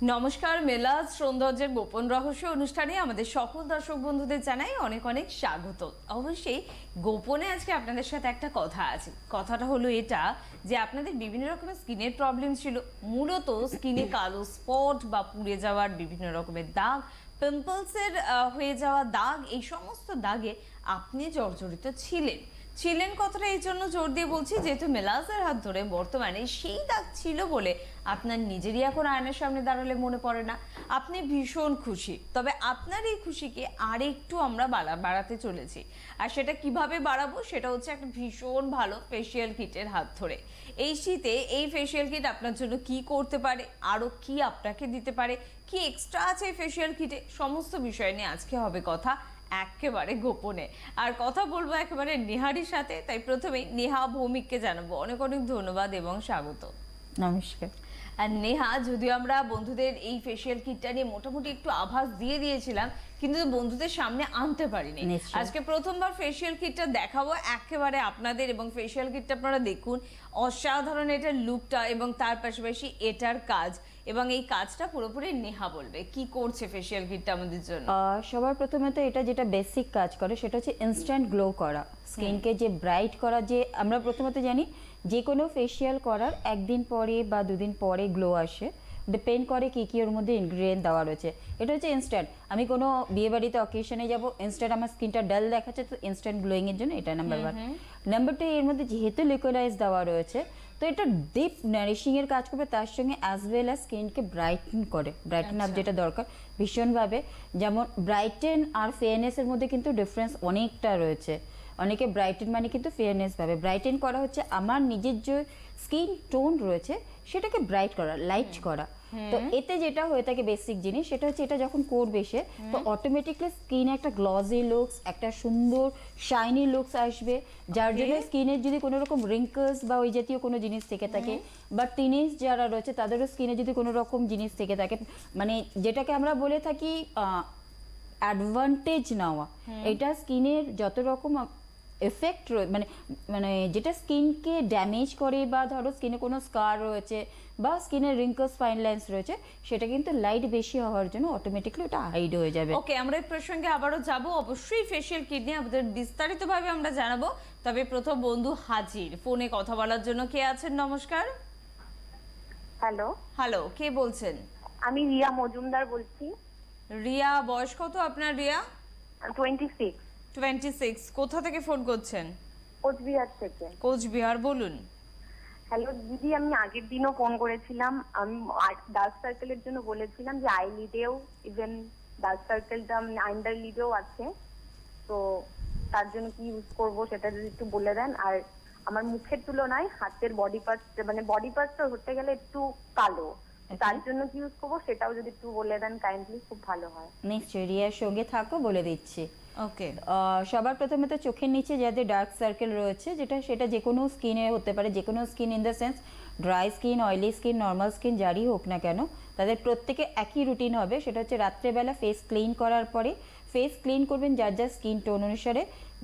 নমস্কার, মেলাজ সৌন্দর্যের গোপন রহস্য অনুষ্ঠানে আমাদের সকল দর্শক বন্ধুদের জানাই অনেক অনেক স্বাগত। অবশ্যই গোপনে আজকে আপনাদের সাথে একটা কথা আছে। কথাটা হলো এটা যে আপনাদের বিভিন্ন রকমের স্কিনের প্রবলেম ছিল, মূলত স্কিনে কালো স্পট বা পুড়ে যাওয়ার বিভিন্ন রকমের দাগ, পিম্পলসের হয়ে যাওয়া দাগ, এই সমস্ত দাগে আপনি জর্জরিত ছিলেন কথাটা এই জন্য জোর দিয়ে বলছি যেহেতু মেলাজের হাত ধরে বর্তমানে সেই দাগ ছিল বলে আপনার নিজেরই এখন আয়নার সামনে দাঁড়ালে মনে পড়ে না। আপনি ভীষণ খুশি, তবে আপনার এই খুশিকে আরেকটু আমরা বাড়াতে চলেছি। আর সেটা কিভাবে বাড়াবো সেটা হচ্ছে একটা ভীষণ ভালো ফেসিয়াল কিটের হাত ধরে। এই শীতে এই ফেসিয়াল কিট আপনার জন্য কি করতে পারে, আরও কি আপনাকে দিতে পারে, কি এক্সট্রা আছে এই ফেসিয়াল কিটে, সমস্ত বিষয় নিয়ে আজকে হবে কথা, একেবারে গোপনে। আর কথা বলবো একেবারে নেহারির সাথে, তাই প্রথমেই নেহা ভৌমিককে জানাবো অনেক অনেক ধন্যবাদ এবং স্বাগত। নমস্কার। আর নেহা, যদিও আমরা বন্ধুদের এই ফেসিয়াল কিটটা নিয়ে মোটামুটি একটু আভাস দিয়ে দিয়েছিলাম, কিন্তু বন্ধুদের সামনে আনতে পারিনি। আজকে প্রথমবার ফেসিয়াল কিটটা দেখাবো একেবারে আপনাদের, এবং ফেসিয়াল কিটটা আপনারা দেখুন, অসাধারণ এটার লুকটা এবং তার পাশাপাশি এটার কাজ, এবং এই কাজটা পুরোপুরি নেহা বলবে কি করছে ফেসিয়াল কিটটা আমাদের জন্য। সবার প্রথমে তো এটা যেটা বেসিক কাজ করে সেটা হচ্ছে ইনস্ট্যান্ট গ্লো করা, স্কিনকে যে ব্রাইট করা। যে আমরা প্রথমত জানি যে কোনো ফেসিয়াল করার একদিন পরে বা দুদিন পরে গ্লো আসে, ডিপেন্ড করে কী কী ওর মধ্যে ইনগ্রিডিয়েন্ট দেওয়া রয়েছে। এটা হচ্ছে ইনস্ট্যান্ট। আমি কোনো বিয়েবাড়িতে অকেশনে যাব, ইনস্ট্যান্ট আমার স্কিনটা ডাল দেখাচ্ছে, তো ইনস্ট্যান্ট গ্লোয়িংয়ের জন্য এটা নাম্বার ওয়ান। নাম্বার টু, এর মধ্যে যেহেতু লিকুইডাইজ দেওয়া রয়েছে, তো এটা ডিপ নারিশিংয়ের কাজ করবে, তার সঙ্গে অ্যাজ ওয়েল অ্যাজ স্কিনকে ব্রাইটেন করে। ব্রাইটেন আপ যেটা দরকার ভীষণভাবে। যেমন ব্রাইটেন আর ফেয়ারনেসের মধ্যে কিন্তু ডিফারেন্স অনেকটা রয়েছে। অনেকে ব্রাইটেন মানে কিন্তু ফেয়ারনেস ভাবে। ব্রাইটেন করা হচ্ছে আমার নিজের যে স্কিন টোন রয়েছে সেটাকে ব্রাইট করা, লাইট করা। তো এতে যেটা হয়ে থাকে বেসিক জিনিস সেটা হচ্ছে এটা যখন করবে সে, তো অটোমেটিকলি স্কিনে একটা গ্লসি লুকস, একটা সুন্দর শাইনি লুকস আসবে, যার জন্য স্কিনের যদি কোনো রকম রিঙ্কলস বা ওই জাতীয় কোনো জিনিস থেকে থাকে, বা টিনেজ যারা রয়েছে তাদেরও স্কিনে যদি কোনো রকম জিনিস থেকে থাকে, মানে যেটাকে আমরা বলে থাকি অ্যাডভান্টেজ নেওয়া, এটা স্কিনের যত রকম এফেক্ট মানে মানে যেটা স্কিনকে ড্যামেজ করে, বা ধরো স্কিনে কোনো স্কার রয়েছে বা স্কিনের রিঙ্কলস ফাইন লাইন্স রয়েছে, সেটা কিন্তু লাইট বেশি হওয়ার জন্য অটোমেটিকলি ওটা হাইড হয়ে যাবে। ওকে, আমরা এই প্রসঙ্গে আবারও যাব, অবশ্যই ফেসিয়াল কিট নিয়ে আমাদের বিস্তারিতভাবে আমরা জানাবো। তবে প্রথম বন্ধু হাজির ফোনে কথা বলার জন্য। কে আছেন? নমস্কার। হ্যালো। হ্যালো, কে বলছেন? আমি রিয়া মজুমদার বলছি। রিয়া, বয়স কত আপনার রিয়া? 26। 26। কোথা থেকে ফোন করছেন? কোচবিহার থেকে। কোচবিহার, বলুন। হ্যালো দিদি, আমি আগের দিনও ফোন করেছিলাম। আমি ডার্ক সার্কেলের জন্য বলেছিলাম যে আইলিডেও, ইভেন ডার্ক সার্কেলটা আন্ডার লিডেও আছে, তো তার জন্য কি ইউজ করব সেটা যদি একটু বলে দেন। আর আমার মুখের তুলনায় হাতের বডি পার্টটা ধরতে গেলে একটু কালো, তার জন্য কি ইউজ করবো সেটাও যদি একটু বলে দেন কাইন্ডলি, খুব ভালো হয়। নিশ্চয়ই, রিয়ার সঙ্গে থাকো, বলে দিচ্ছি। ওকে, সবার প্রথমে তো চোখের নিচে যাদের ডার্ক সার্কেল রয়েছে, সেটা যে কোনো স্কিনে হতে পারে, যে কোনো skin in the sense dry skin, oily skin, normal skin, যারই হোক না কেন, তাদের প্রত্যেকে একই রুটিন হবে। সেটা হচ্ছে রাত্রেবেলা ফেস ক্লিন করার পরে ফেস ক্লিন করবেন যার যার স্কিন টোন অনুসারে।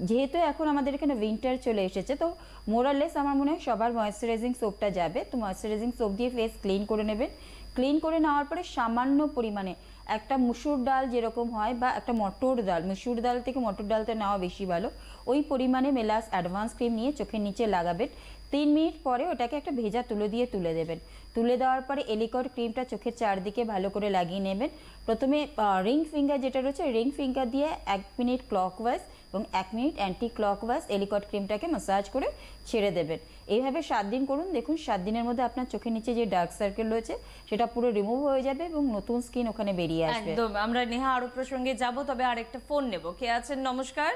যেহেতু এখন আমাদের এখানে উইন্টার চলে এসেছে, তো মোরালেস আমার মনে হয় সবার ময়েশ্চারাইজিং সোপটা যাবে, তো ময়েশ্চারাইজিং সোপ দিয়ে ফেস ক্লিন করে নেবেন। ক্লিন করে নেওয়ার পরে সামান্য পরিমাণে একটা মুসুর ডাল যেরকম হয়, বা একটা মটর ডাল, মুসুর ডাল থেকে মটর ডালটা নেওয়া বেশি ভালো, ওই পরিমাণে মেলাস অ্যাডভান্স ক্রিম নিয়ে চোখের নিচে লাগাবেন। 3 মিনিট পরে ওটাকে একটা ভেজা তুলো দিয়ে তুলে দেবেন। তুলে দেওয়ার পরে এলিকট ক্রিমটা চোখের চারদিকে ভালো করে লাগিয়ে নেবেন। প্রথমে রিং ফিঙ্গার যেটা রয়েছে, রিং ফিঙ্গার দিয়ে 1 মিনিট ক্লকওয়াইজ এবং 1 minute anti clockwise Ellicott ক্রিমটাকে massage করে ছেড়ে দেবেন। এইভাবে 7 দিন করুন, দেখুন 7 দিনের মধ্যে আপনার চোখের নিচে যে ডার্ক সার্কেল রয়েছে সেটা পুরো রিমুভ হয়ে যাবে এবং নতুন স্কিন ওখানে বেরিয়ে আসবে। একদম। আমরা নেহা আরো প্রসঙ্গে যাব, তবে আরেকটা ফোন নেব। কে আছেন? নমস্কার।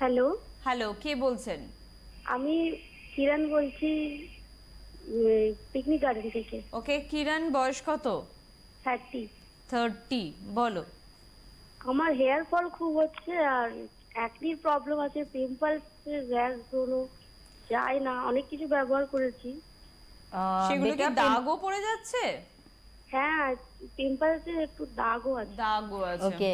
হ্যালো। হ্যালো, কে বলছেন? আমি কিরণ বলছি, পিকনিক গার্ডেন থেকে। ওকে কিরণ, বয়স কত? 30। বলো। আমার হেয়ার ফল খুব হচ্ছে, আর অ্যাকনির প্রবলেম আছে, পিম্পলস, র্যাশ গুলো যায় না, অনেক কিছু ব্যবহার করেছি। সেগুলো কি দাগও পড়ে যাচ্ছে? হ্যাঁ, পিম্পলসে একটু দাগও আছে। ওকে,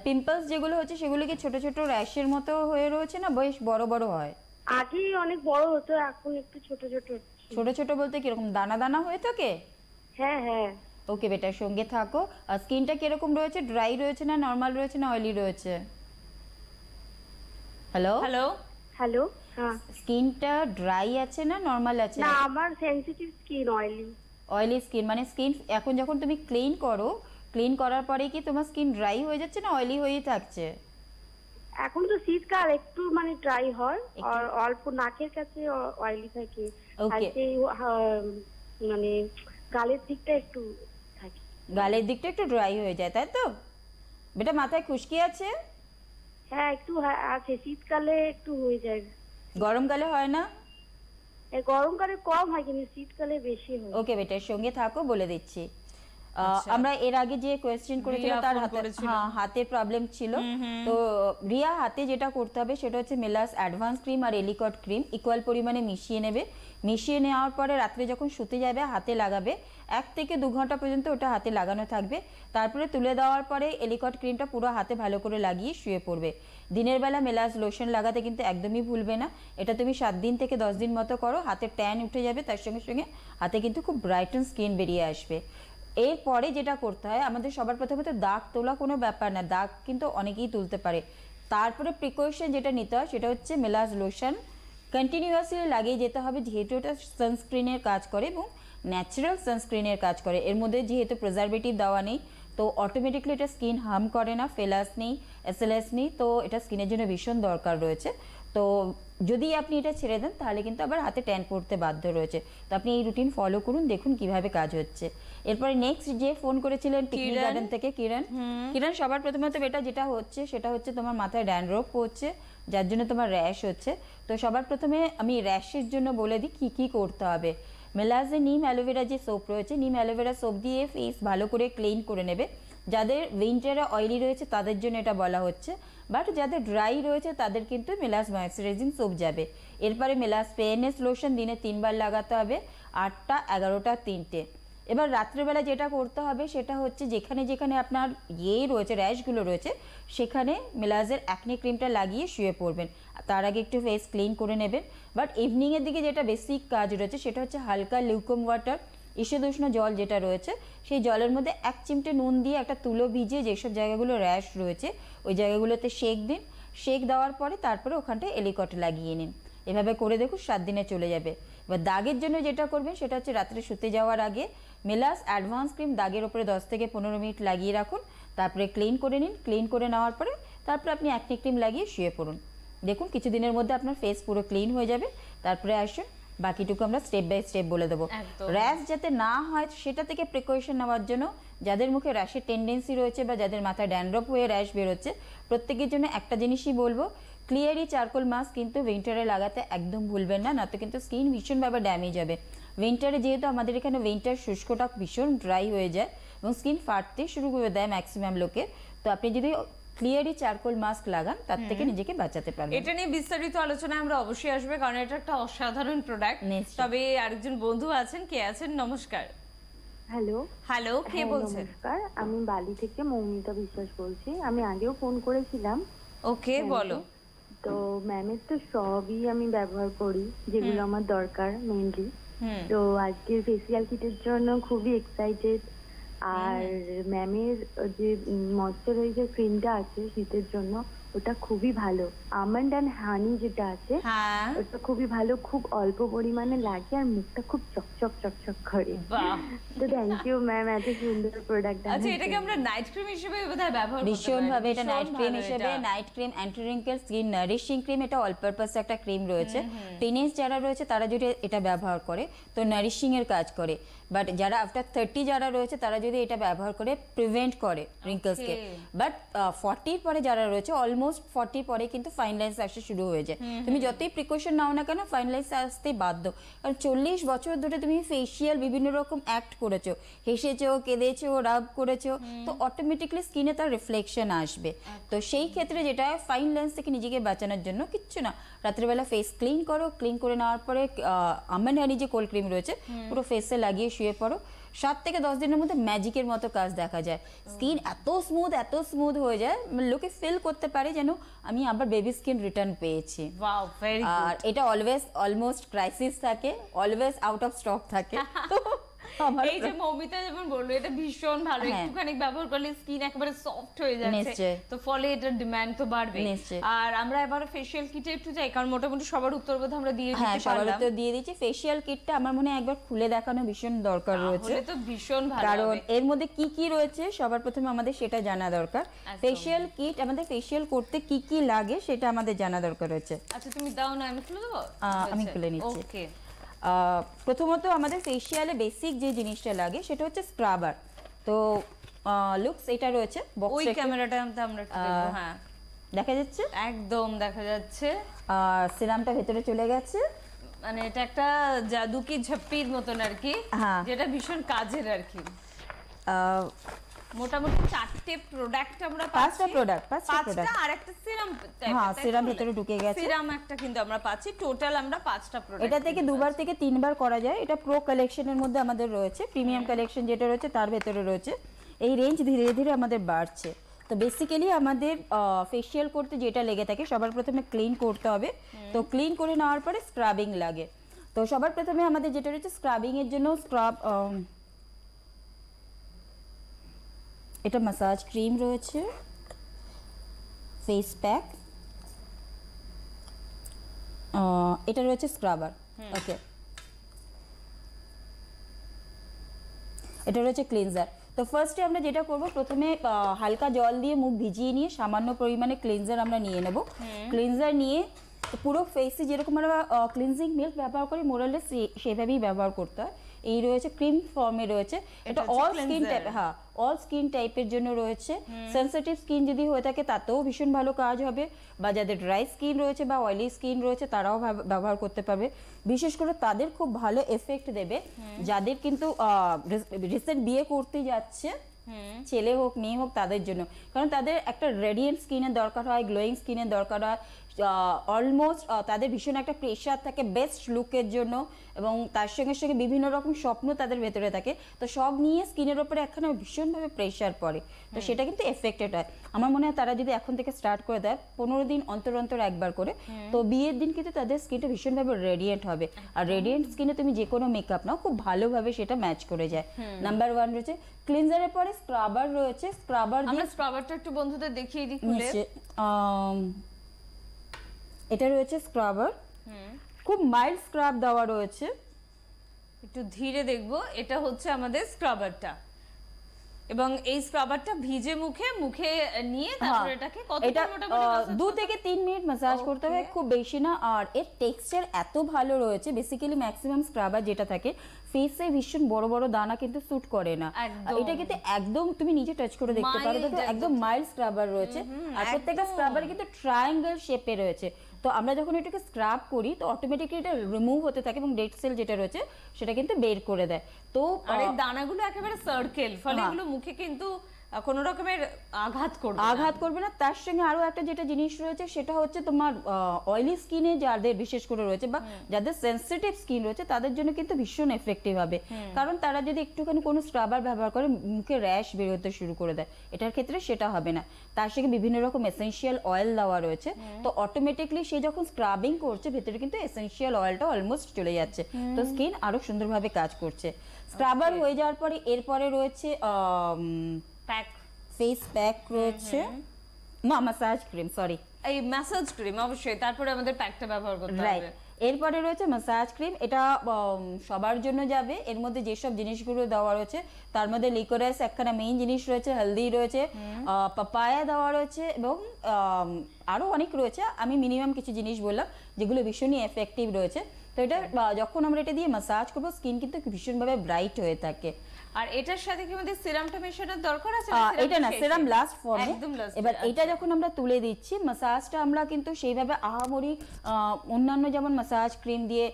পিম্পলস যেগুলো হচ্ছে সেগুলো কি ছোট ছোট র্যাশের মতো হয়ে রয়েছে না বেশ বড় বড় হয়? আগে অনেক বড় হতো, এখন একটু ছোট ছোট। ছোট ছোট বলতে কিরকম, দানা দানা হয়ে থাকে? হ্যাঁ হ্যাঁ। ওকে বেটার সঙ্গে থাকো। আর স্কিনটা কিরকম রয়েছে, ড্রাই রয়েছে না নর্মাল রয়েছে না অয়েলি রয়েছে? হ্যালো হ্যালো, হ্যালো, হ্যাঁ। স্কিনটা ড্রাই আছে না নর্মাল আছে? না, আমার sensitive skin, oily. Oily skin মানে স্কিন এখন যখন তুমি ক্লিন করো, ক্লিন করার পরে কি তোমার স্কিন ড্রাই হয়ে যাচ্ছে না অয়েলি হয়েই থাকছে? এখন তো শীতকাল, একটু মানে ড্রাই হয় আর অল্প নাকের কাছে অয়েলি থাকে। আর Okay. সেই মানে গালের দিকটা একটু থাকে। গালের দিকটা একটু ড্রাই হয়ে যায় তাই তো? বেটা মাথায় খুশকি আছে? হ্যাঁ, একটু আছে, শীতকালে একটু হয়ে যায়। গরমকালে হয় না? গরমকালে কম হয় কিন্তু শীতকালে বেশি হয়। ওকে বেটার সঙ্গে থাকো, বলে দিচ্ছি। আচ্ছা। আমরা এর আগে যে কোয়েশ্চেন করেছিল রিয়া তার ফোন হাতে, করেছিল। হ্যাঁ হাতের প্রবলেম ছিল। তো রিয়া হাতে যেটা করতে হবে সেটা হচ্ছে মেলাস অ্যাডভান্স ক্রিম আর এলিকট ক্রিম ইকুয়াল পরিমাণে মিশিয়ে নেবে। মিশিয়ে নেওয়ার পরে রাত্রে যখন শুতে যাবে হাতে লাগাবে, 1 থেকে 2 ঘন্টা পর্যন্ত ওটা হাতে লাগানো থাকবে। তারপরে তুলে দেওয়ার পরে এলিকট ক্রিমটা পুরো হাতে ভালো করে লাগিয়ে শুয়ে পড়বে। দিনের বেলা মেলাস লোশন লাগাতে কিন্তু একদমই ভুলবে না। এটা তুমি 7 দিন থেকে 10 দিন মতো করো, হাতে ট্যান উঠে যাবে, তার সঙ্গে সঙ্গে হাতে কিন্তু খুব ব্রাইটন স্কিন বেরিয়ে আসবে। এরপরে যেটা করতে হয়, আমাদের সবার প্রথমে তো দাগ তোলা কোনো ব্যাপার না, দাগ কিন্তু অনেকেই তুলতে পারে। তারপরে প্রিকশন যেটা নিতে হয় সেটা হচ্ছে মেলাস লোশন কন্টিনিউয়াসলি লাগিয়ে যেতে হবে, যেহেতু এটা সানস্ক্রিনের কাজ করে এবং ন্যাচারাল সানস্ক্রিনের কাজ করে। এর মধ্যে যেহেতু প্রিজারভেটিভ দেওয়া নেই, তো অটোমেটিকলি এটা স্কিন হার্ম করে না, ফেলাস নেই, এসএলএস নেই, তো এটা স্কিনের জন্য ভীষণ দরকার রয়েছে। তো যদি আপনি এটা ছেড়ে দেন তাহলে কিন্তু আবার হাতে ট্যান পড়তে বাধ্য রয়েছে। তো আপনি এই রুটিন ফলো করুন, দেখুন কিভাবে কাজ হচ্ছে। এরপরে নেক্সট যে ফোন করেছিলেন পিকনিক কিরণ। গার্ডেন থেকে, কিরণ। কিরণ, সবার প্রথমে তো এটা যেটা হচ্ছে সেটা হচ্ছে তোমার মাথায় ড্যান্ড্রফ হচ্ছে, যার জন্য তোমার র্যাশ হচ্ছে। তো সবার প্রথমে আমি র্যাশের জন্য বলে দিই কী কী করতে হবে। মেলাজে নিম অ্যালোভেরা যে সোপ রয়েছে, নিম অ্যালোভেরা সোপ দিয়ে ফেস ভালো করে ক্লিন করে নেবে। যাদের উইন্টারে অয়েলি রয়েছে তাদের জন্য এটা বলা হচ্ছে, বাট যাদের ড্রাই রয়েছে তাদের কিন্তু মেলাস ময়েশ্চারাইজিং সোপ যাবে। এরপরে মেলাস ফেয়ারনেস লোশন দিনে 3 বার লাগাতে হবে, 8টা, 11টা, 3টে। এবার রাত্রেবেলা যেটা করতে হবে সেটা হচ্ছে যেখানে যেখানে আপনার রয়েছে, র্যাশগুলো রয়েছে, সেখানে মেলাজের অ্যাকনে ক্রিমটা লাগিয়ে শুয়ে পড়বেন। তার আগে একটু ফেস ক্লিন করে নেবেন। বাট ইভিনিংয়ের দিকে যেটা বেসিক কাজ রয়েছে সেটা হচ্ছে হালকা লিউকম ওয়াটার, ঈষদুষ্ণ জল যেটা রয়েছে, সেই জলের মধ্যে 1 চিমটে নুন দিয়ে একটা তুলো ভিজিয়ে যেসব জায়গাগুলো র্যাশ রয়েছে ওই জায়গাগুলোতে শেক দিন। শেক দেওয়ার পরে তারপরে ওখানটায় এলিকট লাগিয়ে নিন। এভাবে করে দেখুন 7 দিনে চলে যাবে। এবার দাগের জন্য যেটা করবেন সেটা হচ্ছে রাত্রে শুতে যাওয়ার আগে মেলাস অ্যাডভান্স ক্রিম দাগের ওপরে 10 থেকে 15 মিনিট লাগিয়ে রাখুন, তারপরে ক্লিন করে নিন। ক্লিন করে নেওয়ার পরে তারপরে আপনি অ্যাকনে ক্রিম লাগিয়ে শুয়ে পড়ুন। দেখুন কিছুদিনের মধ্যে আপনার ফেস পুরো ক্লিন হয়ে যাবে। তারপরে আসুন বাকিটুকু আমরা স্টেপ বাই স্টেপ বলে দেবো। একদম। র্যাশ যাতে না হয় সেটা থেকে প্রিকশন নেওয়ার জন্য যাদের মুখে র্যাশের টেন্ডেন্সি রয়েছে বা যাদের মাথায় ড্যান্ড্রফ হয়ে র্যাশ বেরোচ্ছে, প্রত্যেকের জন্য একটা জিনিসই বলবো, ক্লিয়ারি চারকোল মাস্ক কিন্তু উইন্টারে লাগাতে একদম ভুলবেন না, তো কিন্তু স্কিন ভীষণভাবে ড্যামেজ হবে। উইন্টারে যেহেতু আমাদের এখানে উইন্টার শুষ্কটা ভীষণ ড্রাই হয়ে যায় এবং স্কিন ফাটতে শুরু করে দেয় ম্যাক্সিমাম লোকের, তো আপনি যদি ক্লিয়ারি চারকোল মাস্ক লাগান তার থেকে নিজেকে বাঁচাতে পারবেন। এটা নিয়ে বিস্তারিত আলোচনায় আমরা অবশ্যই আসবে, কারণ এটা একটা অসাধারণ প্রোডাক্ট। নিশ্চয়ই। তবে আরেকজন বন্ধু আছেন, কে আছেন? নমস্কার। হ্যালো। হ্যালো, কে বলছেন? নমস্কার, আমি বালি থেকে মৌমিতা বিশ্বাস বলছি। আমি আগেও ফোন করেছিলাম। ওকে, বলো। তো ম্যামের তো সবই আমি ব্যবহার করি যেগুলো আমার দরকার মেইনলি। তো আজকের ফেসিয়াল কিটের জন্য খুবই এক্সাইটেড। আর ম্যামের যে ময়শ্চারাইজার ক্রিমটা আছে শীতের জন্য ওটা খুবই ভালো। আমন্ড অ্যান্ড হানি যেটা আছে হ্যাঁ, ওটা খুবই ভালো, খুব অল্প পরিমাণে লাগে আর মুখটা খুব চকচক চকচক করে। বাহ। তো থ্যাংক ইউ ম্যাম, এত সুন্দর প্রোডাক্ট। আচ্ছা, এটাকে আমরা নাইট ক্রিম হিসেবে বোধহয় ব্যবহার করতে পারি। ভীষণভাবে এটা নাইট ভীষণ ক্রিম ভালো হিসেবে, এটা। Night cream, anti wrinkle, skin nourishing cream, এটা অল পারপাস একটা ক্রিম রয়েছে। টিনেজ যারা রয়েছে তারা যদি এটা ব্যবহার করে তো নারিশিং এর কাজ করে, বাট যারা আফটার 30 যারা রয়েছে তারা যদি এটা ব্যবহার করে প্রিভেন্ট করে রিঙ্কেলসকে। বাট 40 পরে যারা রয়েছে, অলমোস্ট 40 পরে কিন্তু ফাইন লাইন্স আসতে শুরু হয়ে যায়। তুমি যতই প্রিকশন নাও না কেন ফাইন লাইন্স আসতে বাধ্য, কারণ 40 বছর ধরে তুমি ফেসিয়াল বিভিন্ন রকম অ্যাক্ট করেছো, হেসেছো, কেঁদেছো, রাব করেছো, তো অটোমেটিকলি স্কিনে তার রিফ্লেকশন আসবে। তো সেই ক্ষেত্রে যেটা ফাইন লাইন্স থেকে নিজেকে বাঁচানোর জন্য কিচ্ছু না, রাত্রেবেলা ফেস ক্লিন করো, ক্লিন করে নেওয়ার পরে আমন্ড হানি যে কোল্ড ক্রিম রয়েছে পুরো ফেসে লাগিয়ে শুয়ে পড়ো। 7 থেকে 10 দিনের মধ্যে ম্যাজিকের মতো কাজ দেখা যায়। স্কিন এত স্মুথ হয়ে যায়, লোকে ফিল করতে পারে যেন আমি আবার বেবি স্কিন রিটার্ন পেয়েছি। ওয়াও, ভেরি আর গুড। এটা অলওয়েজ অলমোস্ট ক্রাইসিস থাকে, অলওয়েজ আউট অফ স্টক থাকে। তো আমার এই যে মৌমিতা যেমন বললো এটা ভীষণ ভালো, হ্যাঁ। একটুখানি ব্যবহার করলে স্কিন একেবারে সফট হয়ে যাচ্ছে, নিশ্চয়ই। তো ফলে এটার ডিমান্ড তো বাড়বে। নিশ্চয়ই। আর আমরা এবার ফেশিয়াল কিটে একটু যাই, কারণ মোটামুটি সবার উত্তর বোধ আমরা দিয়ে হ্যাঁ দিতে সবার পারলাম। তো দিয়ে দিচ্ছি। ফেসিয়াল কিটটা আমার মনে হয় একবার খুলে দেখানো ভীষণ দরকার রয়েছে, তাহলে তো ভীষণ ভালো কারণ হবে। এর মধ্যে কি কি রয়েছে সবার প্রথমে আমাদের সেটা জানা দরকার। একদম। ফেসিয়াল কিট আমাদের ফেসিয়াল করতে কি কি লাগে সেটা আমাদের জানা দরকার রয়েছে। আচ্ছা তুমি দাও না, আমি খুলে দেবো। আমি খুলে নিচ্ছি। ওকে। প্রথমত আমাদের ফেসিয়ালে বেসিক যে জিনিসটা লাগে সেটা হচ্ছে স্ক্রাবার। তো লুকস এটা রয়েছে ওই বক্সে, ক্যামেরাটা আমরা একটু দেখবো, হ্যাঁ দেখা যাচ্ছে। একদম দেখা যাচ্ছে। আর সিরামটা ভেতরে চলে গেছে। মানে এটা একটা জাদু কি ঝপ্পির মতন আর কি, হ্যাঁ। যেটা ভীষণ কাজের আর কি। আহ, মোটামুটি 4টে প্রোডাক্ট আমরা পাঁচটা পাচ্ছি। product, পাঁচটা পাঁচটা product। আর একটা সিরাম, হ্যাঁ, serum ভেতরে ঢুকে গেছে। সিরাম একটা কিন্তু আমরা পাচ্ছি, টোটাল আমরা 5টা প্রোডাক্ট। এটা থেকে 2বার থেকে 3বার করা যায়। এটা প্রো কালেকশনের মধ্যে আমাদের রয়েছে, প্রিমিয়াম কালেকশন যেটা রয়েছে তার ভেতরে রয়েছে। এই রেঞ্জ ধীরে ধীরে আমাদের বাড়ছে। তো বেসিক্যালি আমাদের ফেসিয়াল করতে যেটা লেগে থাকে সবার প্রথমে ক্লিন করতে হবে। তো ক্লিন করে নেওয়ার পরে স্ক্রাবিং লাগে। তো সবার প্রথমে আমাদের যেটা রয়েছে স্ক্রাবিং এর জন্য এটা মাসাজ ক্রিম রয়েছে, ফেস প্যাক, এটা রয়েছে স্ক্রাবার। ওকে, এটা রয়েছে ক্লিনজার। তো ফার্স্টে আমরা যেটা করব, প্রথমে হালকা জল দিয়ে মুখ ভিজিয়ে নিয়ে সামান্য পরিমাণে ক্লিনজার আমরা নিয়ে নেব। ক্লিনজার নিয়ে পুরো ফেসে যেরকম আমরা ক্লিনজিং মিল্ক ব্যবহার করি মোরালে সেভাবেই ব্যবহার করতে হয়। এই রয়েছে ক্রিম ফর্মে রয়েছে, এটা হচ্ছে অল স্কিন cleanser। টাইপ, হ্যাঁ অল স্কিন টাইপের জন্য রয়েছে। সেনসিটিভ স্কিন যদি হয়ে থাকে তাতেও ভীষণ ভালো কাজ হবে, বা যাদের ড্রাই স্কিন রয়েছে বা অয়েলি স্কিন রয়েছে তারাও ব্যবহার করতে পারবে। বিশেষ করে তাদের খুব ভালো এফেক্ট দেবে যাদের কিন্তু রিসেন্ট বিয়ে করতে যাচ্ছে, ছেলে হোক মেয়ে হোক তাদের জন্য, কারণ তাদের একটা রেডিয়েন্ট স্কিনের দরকার হয়, গ্লোয়িং স্কিনের দরকার হয়। অলমোস্ট তাদের ভীষণ একটা প্রেশার থাকে বেস্ট লুকের জন্য, এবং তার সঙ্গে সঙ্গে বিভিন্ন রকম স্বপ্ন তাদের ভেতরে থাকে। তো সব নিয়ে স্কিনের ওপরে একখানা ভীষণভাবে প্রেশার পড়ে, তো সেটা কিন্তু এফেক্টেড হয়। আমার মনে হয় তারা যদি এখন থেকে স্টার্ট করে দেয় 15 দিন অন্তর অন্তর একবার করে, তো বিয়ের দিন কিন্তু তাদের স্কিনটা ভীষণভাবে রেডিয়েন্ট হবে। আর রেডিয়েন্ট স্কিনে তুমি যে কোনো মেকআপ নাও খুব ভালোভাবে সেটা ম্যাচ করে যায়। নাম্বার 1 রয়েছে ক্লিনজারের পরে স্ক্রাবার রয়েছে। স্ক্রাবার দিয়ে আমরা স্ক্রাবারটা একটু বন্ধুদের দেখিয়ে দিই খুলে। নিচে এটা রয়েছে স্ক্রাবার, খুব মাইল্ড স্ক্রাব দেওয়া রয়েছে। একটু ধীরে দেখবো, এটা হচ্ছে আমাদের স্ক্রাবারটা, এবং এই স্ক্রাবারটা ভিজে মুখে নিয়ে তারপর এটাকে এটা কতক্ষণ মোটামুটি massage 2 করতে থেকে 3 মিনিট ম্যাসাজ করতে হবে, Okay. খুব বেশি না। আর এর টেক্সচার এত ভালো রয়েছে, বেসিক্যালি ম্যাক্সিমাম স্ক্রাবার যেটা থাকে ফেসে ভীষণ বড় বড় দানা কিন্তু স্যুট করে না। একদম। এটা কিন্তু একদম তুমি নিজে টাচ করে দেখতে পারো, Mild তো একদম মাইল্ড স্ক্রাবার রয়েছে। আর প্রত্যেকটা একদম। স্ক্রাবার কিন্তু ট্রায়াঙ্গেল শেপে রয়েছে। তো আমরা যখন এটাকে স্ক্রাব করি তো অটোমেটিক্যালি এটা রিমুভ হতে থাকে, এবং ডেড সেল যেটা রয়েছে সেটা কিন্তু বের করে দেয়। তো আর এই দানাগুলো একেবারে সার্কেল, ফলে হ্যাঁ। এগুলো মুখে কিন্তু কোনো রকমের আঘাত করবে না। আঘাত করবে না। তার সঙ্গে আরো একটা যেটা জিনিস রয়েছে সেটা হচ্ছে তোমার অয়েলি স্কিনে যাদের বিশেষ করে রয়েছে বা যাদের সেনসিটিভ স্কিন রয়েছে তাদের জন্য কিন্তু ভীষণ এফেক্টিভ হবে, কারণ তারা যদি একটুখানি কোনো স্ক্রাবার ব্যবহার করে মুখে র্যাশ বের হতে শুরু করে দেয়, এটার ক্ষেত্রে সেটা হবে না। তার সঙ্গে বিভিন্ন রকম এসেনশিয়াল অয়েল দেওয়া রয়েছে, তো অটোমেটিকলি সে যখন স্ক্রাবিং করছে ভেতরে কিন্তু এসেনশিয়াল অয়েলটা অলমোস্ট চলে যাচ্ছে, তো স্কিন আরো সুন্দরভাবে কাজ করছে। স্ক্রাবার হয়ে যাওয়ার পরে এরপরে রয়েছে প্যাক, ফেস প্যাক রয়েছে, না ম্যাসাজ ক্রিম, সরি এই ম্যাসাজ ক্রিম অবশ্যই, তারপরে আমাদের প্যাকটা ব্যবহার করতে রাইট। হবে। এরপরে রয়েছে ম্যাসাজ ক্রিম, এটা সবার জন্য যাবে। এর মধ্যে যেসব জিনিসগুলো দেওয়া রয়েছে তার মধ্যে লিকোরাইস একখানা মেইন জিনিস রয়েছে, হলদি রয়েছে, পাপায়া দেওয়া রয়েছে, এবং আরও অনেক রয়েছে। আমি মিনিমাম কিছু জিনিস বললাম যেগুলো ভীষণই এফেক্টিভ রয়েছে। তো এটা যখন আমরা এটা দিয়ে ম্যাসাজ করবো স্কিন কিন্তু ভীষণভাবে ব্রাইট হয়ে থাকে। আর এটার সাথে কি আমাদের সিরামটা মেশানোর দরকার আছে? এটা না, সিরাম লাস্ট ফর্মে। একদম last এ, এবার এটা আচ্ছা। যখন আমরা তুলে দিচ্ছি ম্যাসাজটা আমরা কিন্তু সেইভাবে আহামরি অন্যান্য যেমন ম্যাসাজ ক্রিম দিয়ে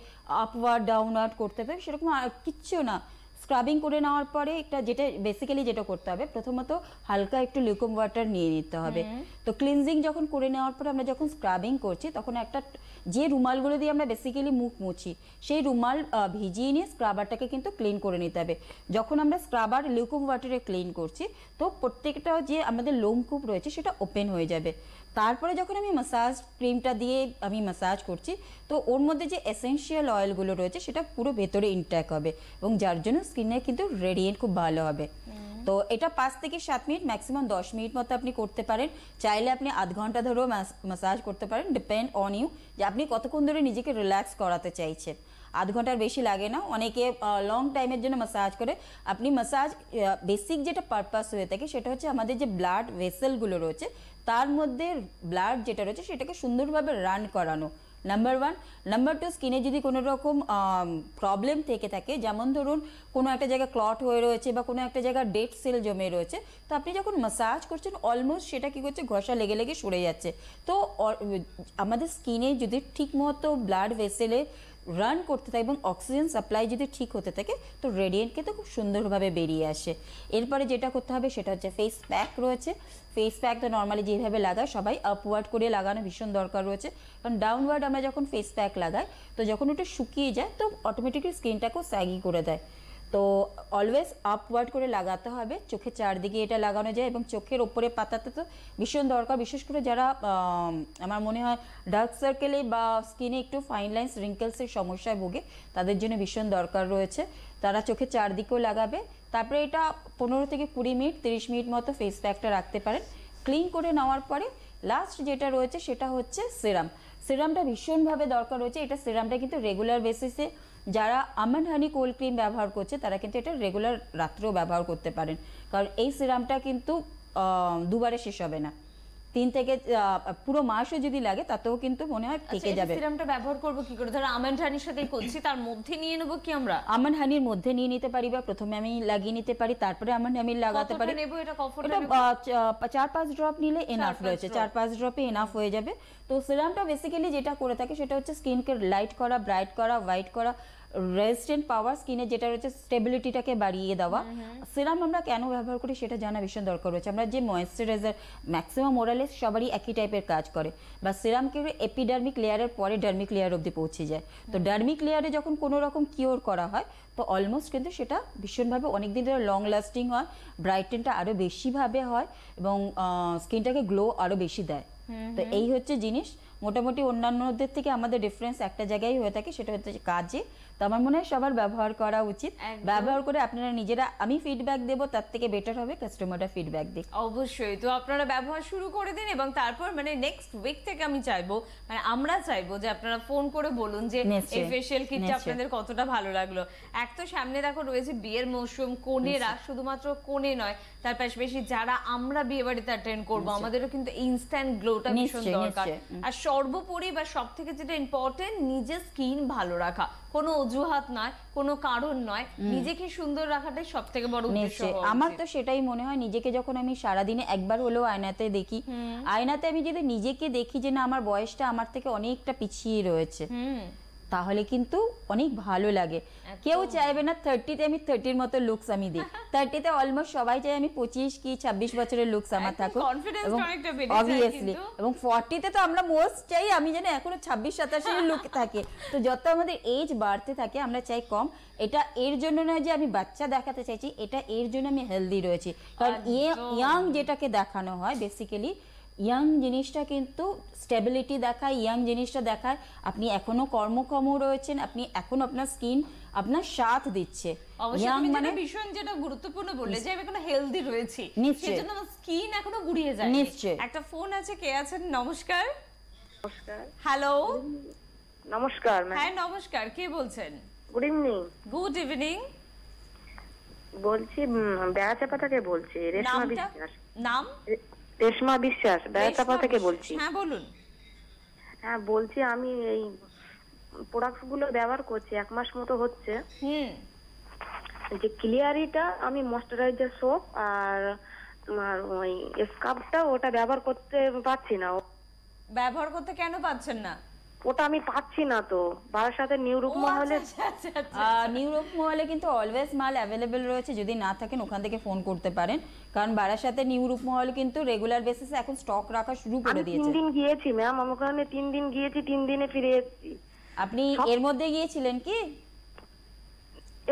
আপওয়ার্ড ডাউনওয়ার্ড করতে হবে সেরকম আর কিচ্ছু না। স্ক্রাবিং করে নেওয়ার পরে একটা যেটা বেসিক্যালি যেটা করতে হবে, প্রথমত হালকা একটু লিকুইড ওয়াটার নিয়ে নিতে হবে। তো ক্লিনজিং যখন করে নেওয়ার পরে আমরা যখন স্ক্রাবিং করছি তখন একটা যে রুমালগুলো দিয়ে আমরা বেসিক্যালি মুখ মুছি সেই রুমাল ভিজিয়ে নিয়ে স্ক্রাবারটাকে কিন্তু ক্লিন করে নিতে হবে। যখন আমরা স্ক্রাবার লিকুইড ওয়াটারে ক্লিন করছি তো প্রত্যেকটা যে আমাদের লোমকূপ রয়েছে সেটা ওপেন হয়ে যাবে। তারপরে যখন আমি মাসাজ ক্রিমটা দিয়ে আমি মাসাজ করছি তো ওর মধ্যে যে এসেনশিয়াল অয়েলগুলো রয়েছে সেটা পুরো ভেতরে ইনট্যাক হবে এবং যার জন্য স্কিনে কিন্তু রেডিয়েন্ট খুব ভালো হবে। তো এটা 5 থেকে 7 মিনিট ম্যাক্সিমাম 10 মিনিট মতো আপনি করতে পারেন। চাইলে আপনি আধ ঘন্টা ধরেও মাসাজ করতে পারেন, ডিপেন্ড অন ইউ যে আপনি কতক্ষণ ধরে নিজেকে রিল্যাক্স করাতে চাইছেন। আধ ঘন্টার বেশি লাগে না, অনেকে লং টাইমের জন্য মাসাজ করে। আপনি মাসাজ বেসিক যেটা পারপাস হয়ে থাকে সেটা হচ্ছে আমাদের যে ব্লাড ভেসেলগুলো রয়েছে তার মধ্যে ব্লাড যেটা রয়েছে সেটাকে সুন্দরভাবে রান করানো, নাম্বার 1। নাম্বার 2, স্কিনে যদি কোনো রকম প্রবলেম থেকে থাকে, যেমন ধরুন কোনো একটা জায়গায় ক্লট হয়ে রয়েছে বা কোনো একটা জায়গায় ডেড সেল জমে রয়েছে, তো আপনি যখন মাসাজ করছেন অলমোস্ট সেটা কী করছে, ঘষা লেগে লেগে সরে যাচ্ছে। তো আমাদের স্কিনে যদি ঠিক মতো ব্লাড ভেসেলে রান করতে থাকে এবং অক্সিজেন সাপ্লাই যদি ঠিক হতে থাকে তো রেডিয়েন্ট কিন্তু খুব সুন্দরভাবে বেরিয়ে আসে। এরপরে যেটা করতে হবে সেটা হচ্ছে ফেস প্যাক রয়েছে। ফেস প্যাক তো নর্মালি যেভাবে লাগায় সবাই আপওয়ার্ড করে লাগানো ভীষণ দরকার রয়েছে, কারণ ডাউনওয়ার্ড আমরা যখন ফেস প্যাক লাগাই তো যখন ওটা শুকিয়ে যায় তো অটোমেটিক্যালি স্কিনটাকেও স্যাগি করে দেয়। তো অলওয়েজ আপওয়ার্ড করে লাগাতে হবে, চোখের চারদিকে এটা লাগানো যায় এবং চোখের ওপরে পাতাতে তো ভীষণ দরকার, বিশেষ করে যারা আমার মনে হয় ডার্ক সার্কেলে বা স্কিনে একটু ফাইন লাইন্স রিঙ্কেলসের সমস্যায় ভোগে তাদের জন্য ভীষণ দরকার রয়েছে, তারা চোখের চারদিকেও লাগাবে। তারপরে এটা 15 থেকে 20 মিনিট 30 মিনিট মতো ফেস প্যাকটা রাখতে পারেন। ক্লিন করে নেওয়ার পরে লাস্ট যেটা রয়েছে সেটা হচ্ছে সিরাম। সিরামটা ভীষণভাবে দরকার রয়েছে। এটা সিরামটা কিন্তু রেগুলার বেসিসে যারা আমন্ড হানি কোল্ড ক্রিম ব্যবহার করছে তারা কিন্তু এটা রেগুলার রাত্রেও ব্যবহার করতে পারেন, কারণ এই সিরামটা কিন্তু দুবারে শেষ হবে না। 3 থেকে পুরো মাসও যদি লাগে তাতেও কিন্তু মনে হয় থেকে যাবে। সিরামটা ব্যবহার করব কি করে? ধরো আমন্ড হানির সাথে করছি, তার মধ্যে নিয়ে নেব কি আমরা? আমন্ড হানির মধ্যে নিয়ে নিতে পারি বা প্রথমে আমি লাগিয়ে নিতে পারি, তারপরে আমন্ড হানি লাগাতে পারি। কতটা নেব এটা? কতটা? এটা 4-5 ড্রপ নিলে এনাফ রয়েছে, 4-5 ড্রপে এনাফ হয়ে যাবে। তো সিরামটা বেসিক্যালি যেটা করে থাকে সেটা হচ্ছে স্কিনকে লাইট করা, ব্রাইট করা, হোয়াইট করা, রেজিস্ট্যান্ট পাওয়ার, স্কিনে যেটা রয়েছে স্টেবিলিটিটাকে বাড়িয়ে দেওয়া। সিরাম আমরা কেন ব্যবহার করি সেটা জানা ভীষণ দরকার রয়েছে। আমরা যে ময়েশ্চারাইজার ম্যাক্সিমাম ওরালে সবারই একই টাইপের কাজ করে, বা সিরাম কি এপিডার্মিক লেয়ারের পরে ডার্মিক লেয়ার অবধি পৌঁছে যায়। তো ডার্মিক লেয়ারে যখন কোনো রকম কিওর করা হয় তো অলমোস্ট কিন্তু সেটা ভীষণভাবে অনেকদিন ধরে লং লাস্টিং হয়, ব্রাইটেনটা আরও বেশিভাবে হয় এবং স্কিনটাকে গ্লো আরও বেশি দেয়। তো এই হচ্ছে জিনিস। মোটামুটি অন্যান্যদের থেকে আমাদের ডিফারেন্স একটা জায়গায় হয়ে থাকে, সেটা হচ্ছে কাজে। তো আমার মনে হয় সবার ব্যবহার করা উচিত। ব্যবহার করে আপনারা নিজেরা, আমি ফিডব্যাক দেবো তার থেকে বেটার হবে কাস্টমাররা ফিডব্যাক দিক। অবশ্যই। তো আপনারা ব্যবহার শুরু করে দিন এবং তারপর মানে নেক্সট উইক থেকে আমি চাইবো, মানে আমরা চাইবো যে আপনারা ফোন করে বলুন যে এই ফেশিয়াল কিটটা আপনাদের কতটা ভালো লাগলো। এক তো সামনে দেখো রয়েছে বিয়ের মৌসুম, কোনেরা শুধুমাত্র কোনে নয়, তার পাশাপাশি যারা আমরা বিয়ে বাড়িতে অ্যাটেন্ড করবো আমাদেরও কিন্তু ইনস্ট্যান্ট গ্লোটা ভীষণ দরকার। আর সর্বোপরি বা সব থেকে যেটা ইম্পর্টেন্ট, নিজের স্কিন ভালো রাখা, কোনো অজুহাত নয়, কোনো কারণ নয়, নিজেকে সুন্দর রাখাটাই সব থেকে বড় উদ্দেশ্য। আমার তো সেটাই মনে হয়, নিজেকে যখন আমি সারাদিনে একবার হলেও আয়নাতে দেখি, আয়নাতে আমি যদি নিজেকে দেখি যে না আমার বয়সটা আমার থেকে অনেকটা পিছিয়ে রয়েছে, তাহলে কিন্তু অনেক ভালো লাগে। কেউ চাইবে না 30-তে আমি 30-র মতো লুকস আমি দিই, 30-তে অলমোস্ট সবাই চাই আমি 25 কি 26 বছরের লুকস আমার থাকুক, এবং অবভিয়াসলি এবং 40-তে তো আমরা মোস্ট চাই আমি যেন এখনো 26-27 লুক থাকে। তো যত আমাদের এজ বাড়তে থাকে আমরা চাই কম। এটা এর জন্য নয় যে আমি বাচ্চা দেখাতে চাইছি, এটা এর জন্য আমি হেলদি রয়েছি, কারণ ইয়াং যেটাকে দেখানো হয় বেসিক্যালি ইয়াং জিনিসটা কিন্তু স্টেবিলিটি দেখায়, ইয়াং জিনিসটা দেখায় আপনি এখনো কর্মক্ষম রয়েছেন, আপনি এখন আপনার স্কিন আপনার সাথ দিচ্ছে। ইয়াং মানে ভীষণ যেটা গুরুত্বপূর্ণ বললে যে আমি এখনো হেলদি রয়েছি, সেজন্য আমার স্কিন এখনো গুড়িয়ে যায়। নিশ্চয়ই। একটা ফোন আছে, কে আছেন? নমস্কার। নমস্কার। হ্যালো। নমস্কার। হ্যাঁ নমস্কার, কে বলছেন? Good evening. Good evening. বলছি বেড়াচাপা থেকে বলছি, রেশমা বিশ্বাস। নাম? রেশমা বিশ্বাস, বেড়াচাপা থেকে বলছি। হ্যাঁ বলুন। হ্যাঁ বলছি, আমি এই প্রোডাক্টস গুলো ব্যবহার করছি, 1 মাস মতো হচ্ছে। যে ক্লিয়ারিটা আমি ময়েশ্চারাইজার সোপ আর তোমার ওই স্কার্ফটা ওটা ব্যবহার করতে পারছি না। ব্যবহার করতে কেন পাচ্ছেন না? ওটা আমি পাচ্ছি না তো, বারাসাতে নিউ ও, রূপমহলে। আচ্ছা, আচ্ছা, আচ্ছা, নিউ রোপ মহলে কিন্তু অলওয়েজ মাল অ্যাভেলেবেল রয়েছে, যদি না থাকেন ওখান থেকে ফোন করতে পারেন, কারণ বারাসাতে নিউ রূপ মহল কিন্তু রেগুলার বেসিসে এখন স্টক রাখা শুরু করে আমি 3 দিয়েছে। দিন গিয়েছি ম্যাম, আমি ওখানে 3 দিন গিয়েছি, 3 দিনে ফিরে এসেছি। আপনি এর মধ্যে গিয়েছিলেন কি?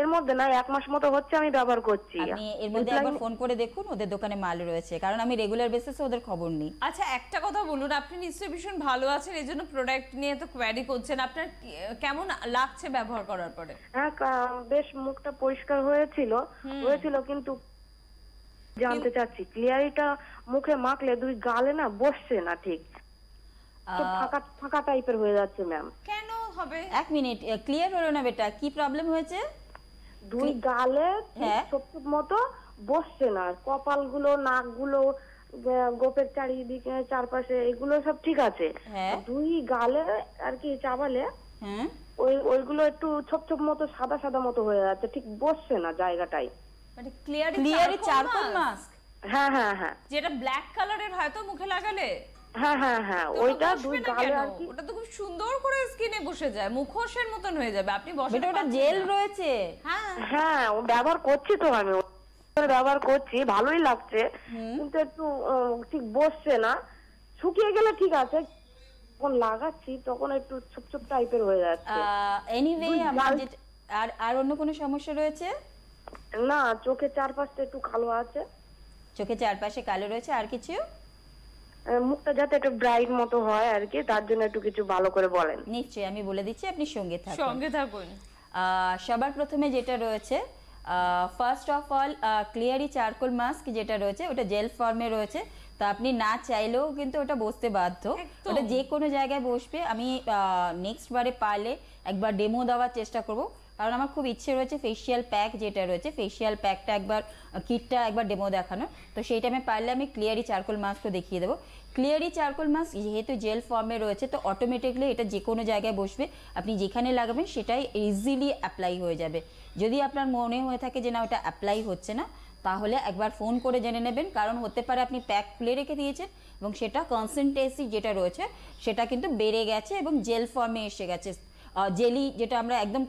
এর মধ্যে না, 1 মাস মতো হচ্ছে আমি ব্যবহার করছি। আপনি এর মধ্যে একবার ফোন করে দেখুন ওদের দোকানে মাল রয়েছে, কারণ আমি রেগুলার বেসিসে ওদের খবর নিই। আচ্ছা একটা কথা বলুন, আপনি নিশ্চয়ই ভীষণ ভালো আছেন, এই জন্য প্রোডাক্ট নিয়ে তো কোয়ারি করছেন, আপনার কেমন লাগছে ব্যবহার করার পরে? হ্যাঁ, বেশ মুখটা পরিষ্কার হয়েছিল, কিন্তু জানতে চাচ্ছি ক্লিয়ারিটা মুখে মাখলে 2 গালে না বসছে না ঠিক, তো ফাঁকা ফাঁকা টাইপের হয়ে যাচ্ছে ম্যাম। কেন হবে? এক মিনিট, ক্লিয়ার হলো না বেটা, কি প্রবলেম হয়েছে? 2 গালে হ্যাঁ। ছোপ ছোপ মতো বসছে না, কপালগুলো, নাকগুলো, গোপের চারিদিকে চারপাশে এগুলো সব ঠিক আছে, হ্যাঁ। 2 গালে আর কি চাবালে হ্যাঁ, ওইগুলো একটু ছোপ ছোপ মতো সাদা সাদা মতো হয়ে যাচ্ছে, ঠিক বসছে না জায়গাটাই। মানে ক্লিয়ারি ক্লিয়ারি চারকোল মাস্ক। হ্যাঁ হ্যাঁ হ্যাঁ যেটা ব্ল্যাক কালারের হয় তো মুখে লাগালে? হ্যাঁ হ্যাঁ হ্যাঁ তো ওইটা বসবে 2 না গালে কেন? আর কি। ওটা তো খুব সুন্দর করে স্কিনে বসে যায়, মুখোশের মতন হয়ে যাবে, আপনি বসে বেটা ওটা জেল রয়েছে। হ্যাঁ হ্যাঁ, ও ব্যবহার করছি তো আমি, ব্যবহার করছি, ভালোই লাগছে, কিন্তু একটু ঠিক বসছে না। শুকিয়ে গেলে ঠিক আছে, যখন লাগাচ্ছি তখন একটু ছোপ ছোপ টাইপের হয়ে যাচ্ছে। এনিওয়ে, 2 আমার গাল- যেটা আর আর অন্য কোনো সমস্যা রয়েছে? না, চোখের চারপাশটা একটু কালো আছে, চোখে চারপাশে কালো রয়েছে, আর কিছু? মুখটা যাতে একটু ব্রাইট মতো হয় আর কি, তার জন্য একটু কিছু ভালো করে বলেন। নিশ্চয়ই আমি বলে দিচ্ছি, আপনি সঙ্গে থাকুন। সঙ্গে থাকুন। সবার প্রথমে যেটা রয়েছে, first of all ক্লিয়ারি charcoal mask যেটা রয়েছে ওটা জেল ফর্মে রয়েছে, তো আপনি না চাইলেও কিন্তু ওটা বসতে বাধ্য, একদম। ওটা যে কোনো জায়গায় বসবে। আমি নেক্সট বারে পারলে একবার ডেমো দেওয়ার চেষ্টা করব, কারণ আমার খুব ইচ্ছে রয়েছে ফেসিয়াল প্যাক যেটা রয়েছে, ফেসিয়াল প্যাকটা একবার কিটটা একবার ডেমো দেখানো, তো সেই টাইমে পারলে আমি ক্লিয়ারি চারকোল মাস্কও দেখিয়ে দেবো। ক্লিয়ারি চারকোল মাস্ক যেহেতু জেল ফর্মে রয়েছে, তো অটোমেটিকলি এটা যে কোনো জায়গায় বসবে, আপনি যেখানে লাগাবেন সেটাই ইজিলি অ্যাপ্লাই হয়ে যাবে। যদি আপনার মনে হয়ে থাকে যে না ওটা অ্যাপ্লাই হচ্ছে না, তাহলে একবার ফোন করে জেনে নেবেন, কারণ হতে পারে আপনি প্যাক খুলে রেখে দিয়েছেন এবং সেটা কনসেন্ট্রেসি যেটা রয়েছে সেটা কিন্তু বেড়ে গেছে এবং জেল ফর্মে এসে গেছে, জেলি যেটা আমরা একদম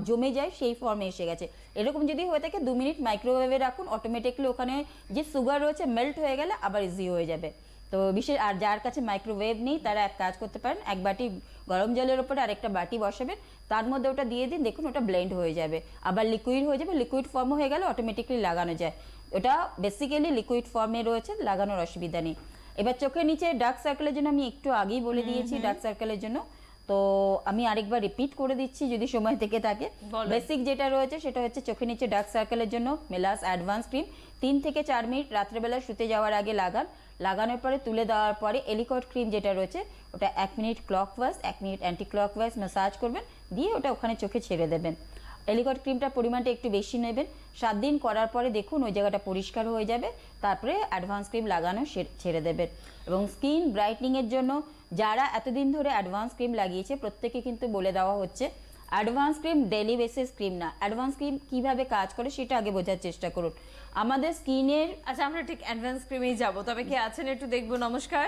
জমে যায় সেই ফর্মে এসে গেছে। এরকম যদি হয়ে থাকে 2 মিনিট মাইক্রোওয়েভে রাখুন, অটোমেটিকলি ওখানে যে সুগার রয়েছে মেল্ট হয়ে গেলে আবার ইজি হয়ে যাবে। তো বিশেষ আর যার কাছে মাইক্রোওয়েভ নেই তারা এক কাজ করতে পারেন, এক বাটি গরম জলের ওপরে আরেকটা বাটি বসাবেন, তার মধ্যে ওটা দিয়ে দিন, দেখুন ওটা ব্লেন্ড হয়ে যাবে, আবার লিকুইড হয়ে যাবে, লিকুইড ফর্ম হয়ে গেলে অটোমেটিকলি লাগানো যায়। ওটা বেসিক্যালি লিকুইড ফর্মে রয়েছে, লাগানোর অসুবিধা নেই। এবার চোখের নিচে ডার্ক সার্কেলের জন্য আমি একটু আগেই বলে দিয়েছি ডার্ক সার্কেলের জন্য, তো আমি আরেকবার রিপিট করে দিচ্ছি যদি সময় থেকে থাকে। বলেন। বেসিক যেটা রয়েছে সেটা হচ্ছে চোখের নিচে ডার্ক সার্কেলের জন্য মেলাস অ্যাডভান্স ক্রিম 3 থেকে 4 মিনিট রাত্রেবেলা শুতে যাওয়ার আগে লাগান, লাগানোর পরে তুলে দেওয়ার পরে এলিকট ক্রিম যেটা রয়েছে ওটা 1 minute clockwise 1 minute anti clockwise massage করবেন, দিয়ে ওটা ওখানে চোখে ছেড়ে দেবেন। এলিকট ক্রিমটার পরিমাণটা একটু বেশি নেবেন, 7 দিন করার পরে দেখুন ওই জায়গাটা পরিষ্কার হয়ে যাবে, তারপরে অ্যাডভান্স ক্রিম লাগানো ছেড়ে দেবেন। এবং স্কিন ব্রাইটনিংয়ের জন্য যারা এতদিন ধরে অ্যাডভান্স ক্রিম লাগিয়েছে প্রত্যেকে কিন্তু বলে দেওয়া হচ্ছে advance cream daily basis cream না, অ্যাডভান্স ক্রিম কীভাবে কাজ করে সেটা আগে বোঝার চেষ্টা করুন। আমাদের স্কিনের আচ্ছা আমরা ঠিক অ্যাডভান্স ক্রিমেই যাব, তবে কি আছেন একটু দেখবো। নমস্কার,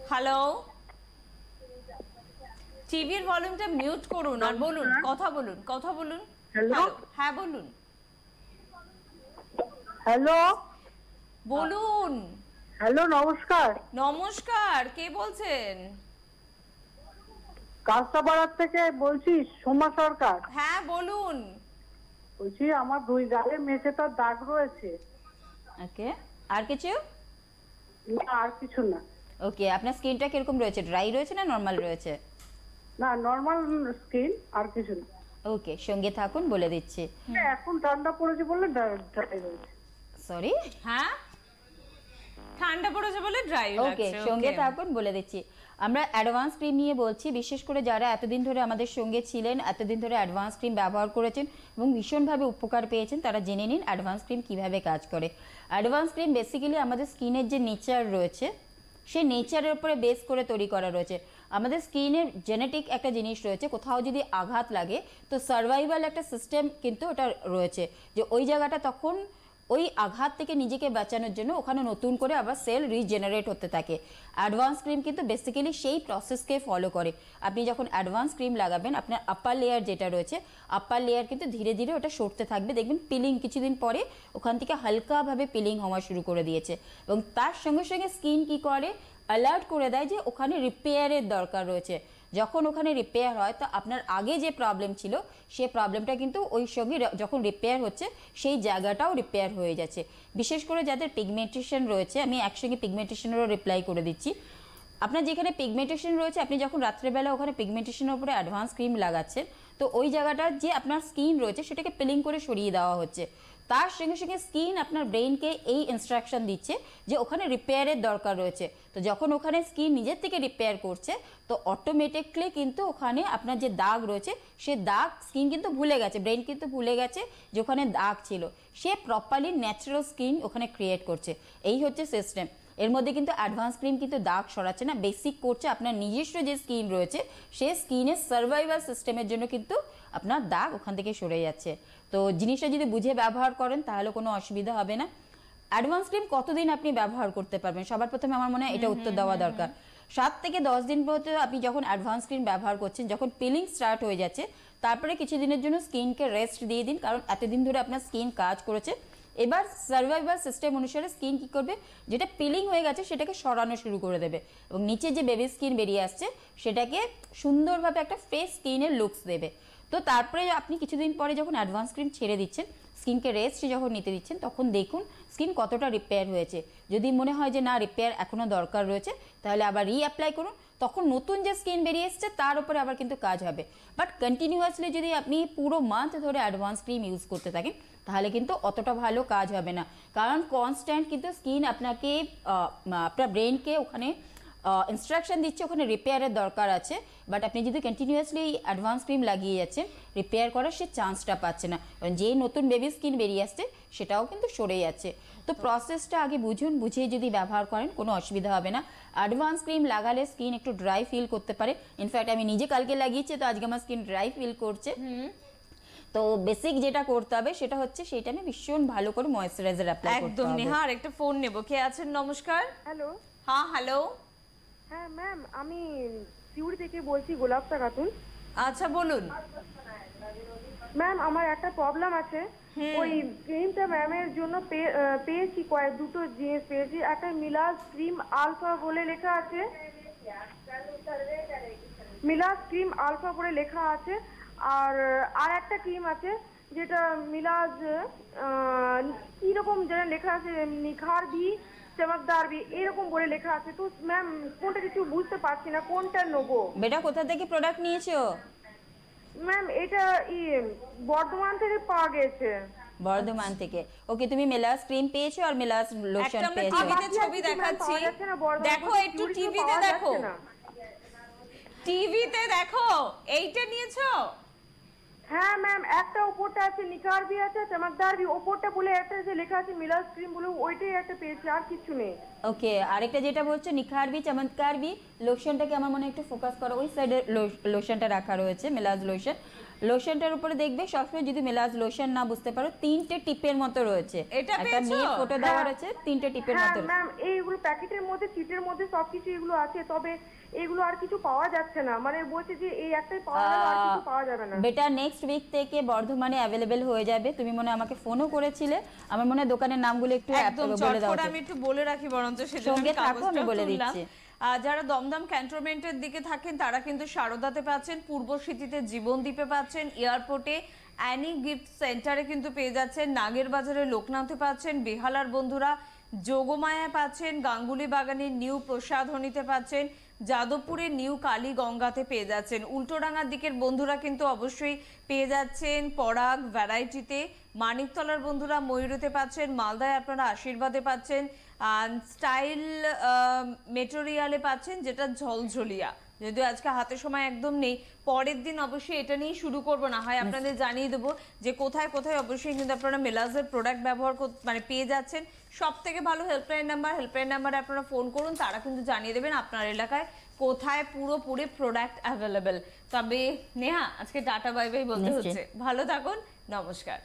হ্যালো, টিভির ভলিউমটা মিউট করুন আর বলুন, কথা বলুন, কথা বলুন। Hello? হ্যাঁ বলুন, হ্যালো বলুন। হ্যালো, নমস্কার। নমস্কার, কে বলছেন? কাস্তাপাড়ার থেকে বলছি, সোমা সরকার। হ্যাঁ বলুন। বলছি আমার 2 গালে মেচেটার দাগ রয়েছে। ওকে, আর কিছু? না, আর কিছু না। ওকে, আপনার স্কিনটা কিরকম রয়েছে, ড্রাই রয়েছে না নর্মাল রয়েছে? না, নর্মাল স্কিন, আর কিছু না। ওকে, সঙ্গে থাকুন বলে দিচ্ছি। এখন ঠান্ডা পড়েছে বলে ড্রাই রয়েছে। সরি, হ্যাঁ ঠান্ডা পড়েছে বলে ড্রাই ওকে, লাগছে। সঙ্গে ওকে। থাকুন বলে দিচ্ছি। আমরা অ্যাডভান্স ক্রিম নিয়ে বলছি, বিশেষ করে যারা এতদিন ধরে আমাদের সঙ্গে ছিলেন, এতদিন ধরে অ্যাডভান্স ক্রিম ব্যবহার করেছেন এবং ভীষণভাবে উপকার পেয়েছেন, তারা জেনে নিন অ্যাডভান্স ক্রিম কিভাবে কাজ করে। অ্যাডভান্স ক্রিম বেসিক্যালি আমাদের স্কিনের যে নেচার রয়েছে সেই নেচারের উপরে বেস করে তৈরি করা রয়েছে। আমাদের স্কিনের জেনেটিক একটা জিনিস রয়েছে, কোথাও যদি আঘাত লাগে তো সার্ভাইভাল একটা সিস্টেম কিন্তু ওটা রয়েছে, যে ওই জায়গাটা তখন ওই আঘাত থেকে নিজেকে বাঁচানোর জন্য ওখানে নতুন করে আবার সেল রিজেনারেট হতে থাকে। অ্যাডভান্স ক্রিম কিন্তু বেসিক্যালি সেই প্রসেসকে ফলো করে। আপনি যখন অ্যাডভান্স ক্রিম লাগাবেন, আপনার আপার লেয়ার যেটা রয়েছে, আপার লেয়ার কিন্তু ধীরে ধীরে ওটা সরতে থাকবে, দেখবেন পিলিং কিছুদিন পরে ওখান থেকে হালকাভাবে পিলিং হওয়া শুরু করে দিয়েছে। এবং তার সঙ্গে সঙ্গে স্কিন কি করে, অ্যালার্ট করে দেয় যে ওখানে রিপেয়ারের দরকার রয়েছে। যখন ওখানে রিপেয়ার হয়, তো আপনার আগে যে প্রবলেম ছিল সেই প্রবলেমটা কিন্তু ওই সঙ্গে যখন রিপেয়ার হচ্ছে সেই জায়গাটাও রিপেয়ার হয়ে যাচ্ছে। বিশেষ করে যাদের পিগমেন্টেশন রয়েছে, আমি একসঙ্গে পিগমেন্টেশনেরও রিপ্লাই করে দিচ্ছি। আপনার যেখানে পিগমেন্টেশন রয়েছে, আপনি যখন রাত্রেবেলা ওখানে পিগমেন্টেশনের উপরে অ্যাডভান্স ক্রিম লাগাচ্ছেন, তো ওই জায়গাটা যে আপনার স্কিন রয়েছে সেটাকে পিলিং করে সরিয়ে দেওয়া হচ্ছে। তার সঙ্গে সঙ্গে স্কিন আপনার ব্রেনকে এই ইনস্ট্রাকশন দিচ্ছে যে ওখানে রিপেয়ারের দরকার রয়েছে। তো যখন ওখানে স্কিন নিজের থেকে রিপেয়ার করছে, তো অটোমেটিকলি কিন্তু ওখানে আপনার যে দাগ রয়েছে সে দাগ স্কিন কিন্তু ভুলে গেছে, ব্রেন কিন্তু ভুলে গেছে যে ওখানে দাগ ছিল, সে প্রপারলি ন্যাচারাল স্কিন ওখানে ক্রিয়েট করছে। এই হচ্ছে সিস্টেম। এর মধ্যে কিন্তু অ্যাডভান্স ক্রিম কিন্তু দাগ সরাচ্ছে না, বেসিক করছে আপনার নিজস্ব যে স্কিন রয়েছে সেই স্কিনের সার্ভাইভাল সিস্টেমের জন্য কিন্তু আপনার দাগ ওখান থেকে সরে যাচ্ছে। তো জিনিসটা যদি বুঝে ব্যবহার করেন তাহলে কোনো অসুবিধা হবে না। অ্যাডভান্স ক্রিম কতদিন আপনি ব্যবহার করতে পারবেন, সবার প্রথমে আমার মনে হয় এটা উত্তর দেওয়া দরকার। 7 থেকে 10 দিন পর্যন্ত আপনি যখন অ্যাডভান্স ক্রিম ব্যবহার করছেন, যখন পিলিং স্টার্ট হয়ে যাচ্ছে, তারপরে কিছু দিনের জন্য স্কিনকে রেস্ট দিয়ে দিন, কারণ এতদিন ধরে আপনার স্কিন কাজ করেছে। এবার সার্ভাইভাল সিস্টেম অনুসারে স্কিন কী করবে, যেটা পিলিং হয়ে গেছে সেটাকে সরানো শুরু করে দেবে এবং নিচে যে বেবি স্কিন বেরিয়ে আসছে সেটাকে সুন্দরভাবে একটা ফ্রেশ স্কিনের লুকস দেবে। তো তারপরে আপনি কিছুদিন পরে যখন অ্যাডভান্স ক্রিম ছেড়ে দিচ্ছেন, স্কিনকে রেস্ট যখন নিতে দিচ্ছেন, তখন দেখুন স্কিন কতটা রিপেয়ার হয়েছে। যদি মনে হয় যে না রিপেয়ার এখনও দরকার রয়েছে, তাহলে আবার রিঅ্যাপ্লাই করুন, তখন নতুন যে স্কিন বেরিয়ে এসছে তার উপরে আবার কিন্তু কাজ হবে। বাট কন্টিনিউয়াসলি যদি আপনি পুরো মান্থ ধরে অ্যাডভান্স ক্রিম ইউজ করতে থাকেন, তাহলে কিন্তু অতটা ভালো কাজ হবে না, কারণ কনস্ট্যান্ট কিন্তু স্কিন আপনাকে আপনার ব্রেনকে ওখানে ইনস্ট্রাকশন দিচ্ছে ওখানে রিপেয়ারের দরকার আছে। বাট আপনি যদি কন্টিনিউয়াসলি অ্যাডভান্স ক্রিম লাগিয়ে যাচ্ছেন, রিপেয়ার করার সে চান্সটা পাচ্ছে না, কারণ যেই নতুন বেবি স্কিন বেরিয়ে আসছে সেটাও কিন্তু সরে যাচ্ছে। তো প্রসেসটা আগে বুঝুন, বুঝিয়ে যদি ব্যবহার করেন কোনো অসুবিধা হবে না। অ্যাডভান্স ক্রিম লাগালে স্কিন একটু ড্রাই ফিল করতে পারে, ইনফ্যাক্ট আমি নিজে কালকে লাগিয়েছি, তো আজকে আমার স্কিন ড্রাই ফিল করছে। তো বেসিক যেটা করতে হবে সেটা হচ্ছে সেই টাইমে ভীষণ ভালো করে ময়েশ্চারাইজার অ্যাপ্লাই করতে হবে। একদম নেহা, আর একটা ফোন নেব। কে আছেন? নমস্কার। হ্যালো। হ্যাঁ হ্যালো। হ্যাঁ ম্যাম, আমি সিউড়ি থেকে বলছি, গোলাপটা খাতুন। আচ্ছা বলুন ম্যাম, আমার একটা প্রবলেম আছে। ওই ক্রিমটা ম্যামের জন্য পেয়েছি, দুটো জিনিস পেয়েছি। একটা মিলাজ ক্রিম আলফা বলে লেখা আছে, মিলাজ ক্রিম আলফা বলে লেখা আছে। আর একটা ক্রিম আছে যেটা মিলাজ কিরকম যেন লেখা আছে, নিখার ভি চমকদার ভি এরকম বলে লেখা আছে। তো ম্যাম কোনটা কিছু বুঝতে পারছি না, কোনটা নেবো। বেটা কোথা থেকে প্রোডাক্ট নিয়েছো? ম্যাম এটা বর্ধমান থেকে পাওয়া গেছে। বর্ধমান থেকে। ওকে, তুমি মেলাস ক্রিম পেয়েছো আর মেলাস লোশন একটা পেয়েছো? টিভিতে ছবি দেখাচ্ছি, দেখো একটু টিভিতে দেখো, টিভিতে দেখো। এইটা নিয়েছো? হ্যাঁ ম্যাম, একটা উপরটা আছে নিখার ভি আছে, চমকদার ভি, উপরটা বলে একটা যে লেখা আছে মিলাজ ক্রিম বলে, ওইটাই একটা পেয়েছি, আর কিছু নেই। ওকে, আরেকটা যেটা বলছো নিখার ভি চমৎকার ভি, লোশনটাকে আমার মনে একটু ফোকাস করো, ওই সাইডে লোশনটা রাখা রয়েছে, মেলাজ লোশন। লোশনটার উপরে দেখবে সবসময় যদি মেলাজ লোশন না বুঝতে পারো, 3টে টিপের মতো রয়েছে, এটা একটা পেয়েছো? মেয়ে ফটো দেওয়া রয়েছে, 3টে টিপের হ্যাঁ মতো। ম্যাম, এইগুলো প্যাকেটের মধ্যে, চিটের মধ্যে সবকিছু এগুলো আছে, তবে এগুলো আর কিছু পাওয়া যাচ্ছে না। মানে বলছে যে এই একটাই পাওয়া যাবে, আর কিছু পাওয়া যাবে না। বেটা নেক্সট উইক থেকে বর্ধমানে অ্যাভেলেবেল হয়ে যাবে। তুমি মনে হয় আমাকে ফোনও করেছিলে, আমার মনে হয় দোকানের নামগুলো একটু একদম বলে দাও। চটপট আমি একটু বলে রাখি বরঞ্চ, সেটা সঙ্গে থাকো, আমি বলে দিচ্ছি। যারা দমদম ক্যান্টনমেন্টের দিকে থাকেন তারা কিন্তু সারদাতে পাচ্ছেন, পূর্ব সিটিতে জীবনদ্বীপে পাচ্ছেন, এয়ারপোর্টে অ্যানি গিফট সেন্টারে কিন্তু পেয়ে যাচ্ছেন, নাগের বাজারে লোকনাথে পাচ্ছেন, বেহালার বন্ধুরা যোগমায়ায় পাচ্ছেন, গাঙ্গুলি বাগানের নিউ প্রসাধনীতে পাচ্ছেন, যাদবপুরে নিউ কালী গঙ্গাতে পেয়ে যাচ্ছেন, উল্টোডাঙ্গার দিকের বন্ধুরা কিন্তু অবশ্যই পেয়ে যাচ্ছেন পরাগ ভ্যারাইটিতে, মানিকতলার বন্ধুরা ময়ূরীতে পাচ্ছেন, মালদায় আপনারা আশীর্বাদে পাচ্ছেন, স্টাইল মেটেরিয়ালে পাচ্ছেন যেটা ঝলঝলিয়া। যদিও আজকে হাতে সময় একদম নেই, পরের দিন অবশ্যই এটা নিয়ে শুরু করবো, না হয় আপনাদের জানিয়ে দেবো যে কোথায় কোথায় অবশ্যই কিন্তু আপনারা মেলাজের প্রোডাক্ট ব্যবহার মানে পেয়ে যাচ্ছেন। সব থেকে ভালো হেল্পলাইন নাম্বারে আপনারা ফোন করুন, তারা কিন্তু জানিয়ে দেবেন আপনার এলাকায় কোথায় পুরোপুরি প্রোডাক্ট অ্যাভেলেবেল। তবে নেহা আজকে টাটা বাই বাই বলতে হচ্ছে, ভালো থাকুন, নমস্কার।